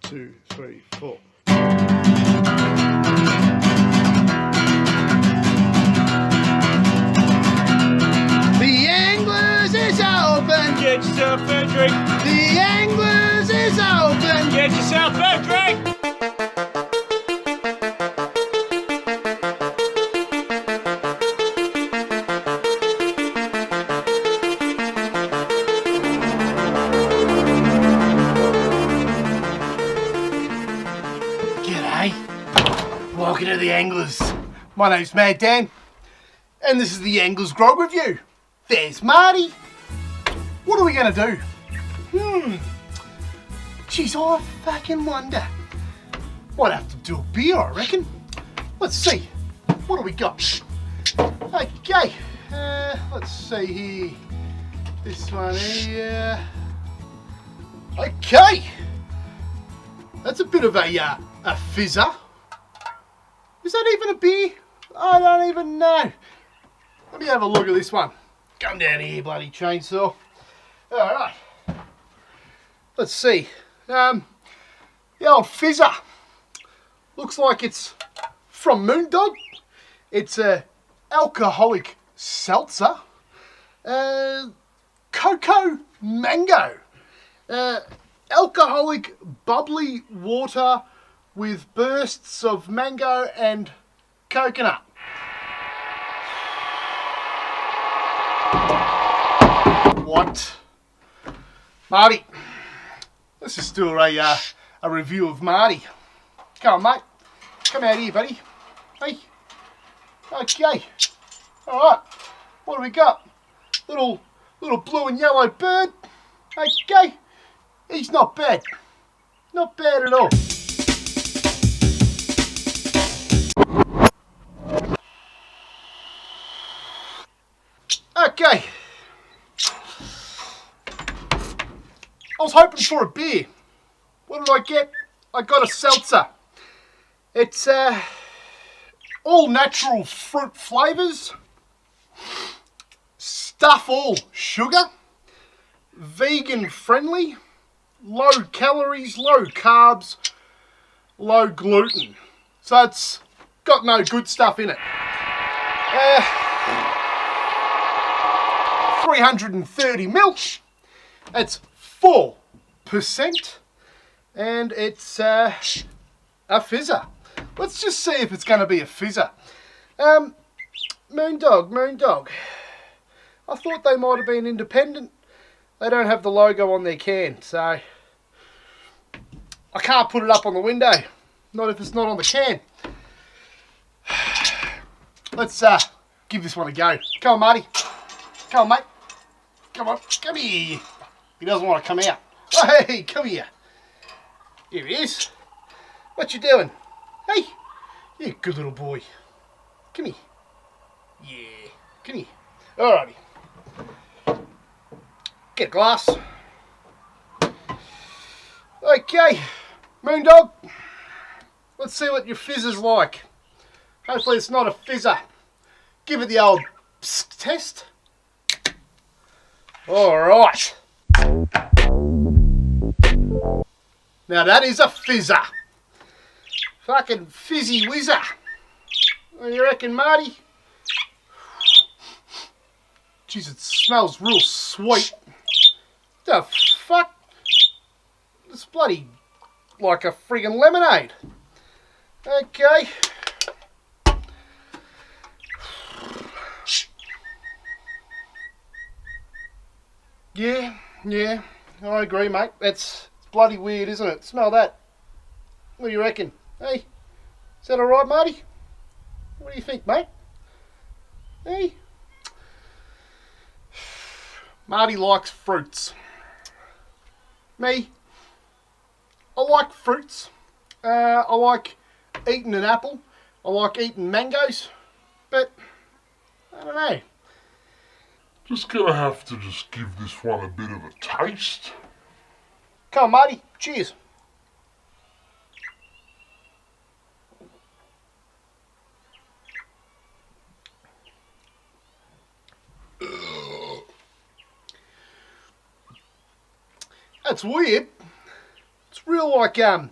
2, 3, 4. The Anglers is open. Get yourself a drink. The Anglers is open. Get yourself a drink. G'day. Welcome to the Anglers. My name's Mad Dan, and this is the Anglers Grog Review. There's Marty. What are we going to do? Geez, I fucking wonder. Might have to do a beer, I reckon. Let's see. What do we got? Okay. Let's see here. This one here. Okay. That's a bit of a fizzer. Is that even a beer? I don't even know. Let me have a look at this one. Come down here, bloody chainsaw. Alright. Let's see. The old Fizzer. Looks like it's from Moondog. It's a alcoholic seltzer. Coco Mango. Alcoholic bubbly water with bursts of mango and coconut. What? Marty, let's just do a review of Marty. Come on, mate. Come out here, buddy. Hey. Okay. Alright. What do we got? Little blue and yellow bird. Okay. He's not bad. Not bad at all. Okay. I was hoping for a beer. What did I get? I got a seltzer. It's all natural fruit flavours. Stuff all sugar. Vegan friendly. Low calories, low carbs, low gluten. So it's got no good stuff in it. 330 ml. It's 4%. And it's a fizzer. Let's just see if it's going to be a fizzer. Moondog. I thought they might have been independent. They don't have the logo on their can, so I can't put it up on the window. Not if it's not on the can. Let's give this one a go. Come on, Marty. Come on, mate. Come on. Come here. He doesn't want to come out. Oh, hey, come here. Here he is. What you doing? Hey, you good little boy. Come here. Yeah, come here. Alrighty. Get a glass. Okay, Moondog. Let's see what your fizzer's like. Hopefully it's not a fizzer. Give it the old psst test. Alright. Now that is a fizzer. Fucking fizzy whizzer. What do you reckon, Marty? Jeez, it smells real sweet. The fuck? It's bloody like a friggin' lemonade. Okay. Yeah, I agree, mate. It's bloody weird, isn't it? Smell that. What do you reckon? Hey, is that alright, Marty? What do you think, mate? Hey? Marty likes fruits. Me, I like fruits. I like eating an apple. I like eating mangoes. But, I don't know. Just gonna have to just give this one a bit of a taste. Come on, Marty. Cheers. That's weird. It's It's real like a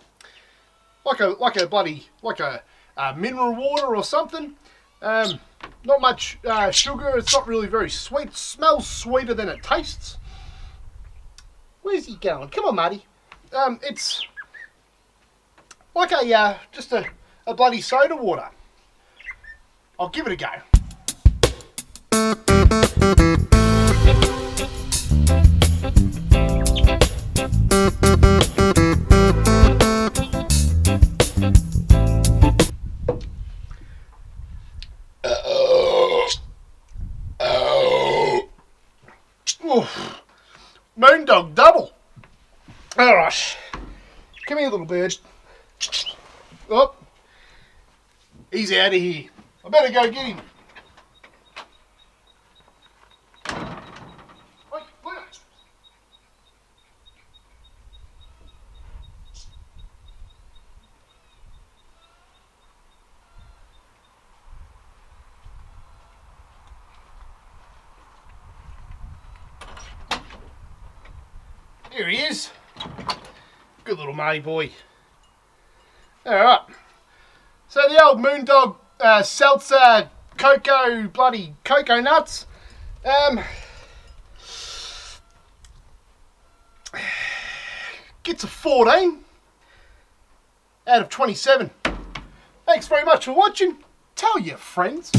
mineral water or something. Not much sugar. It's not really very sweet. It smells sweeter than it tastes. Where's he going? Come on, Marty. It's like just a bloody soda water. I'll give it a go. Oof. Moondog double. All right. Come here, little bird. Oh, he's out of here. I better go get him. Wait, wait. Here he is. Good little Marty boy. Alright. So the old Moondog Seltzer bloody cocoa nuts. Gets a 14 out of 27. Thanks very much for watching. Tell your friends.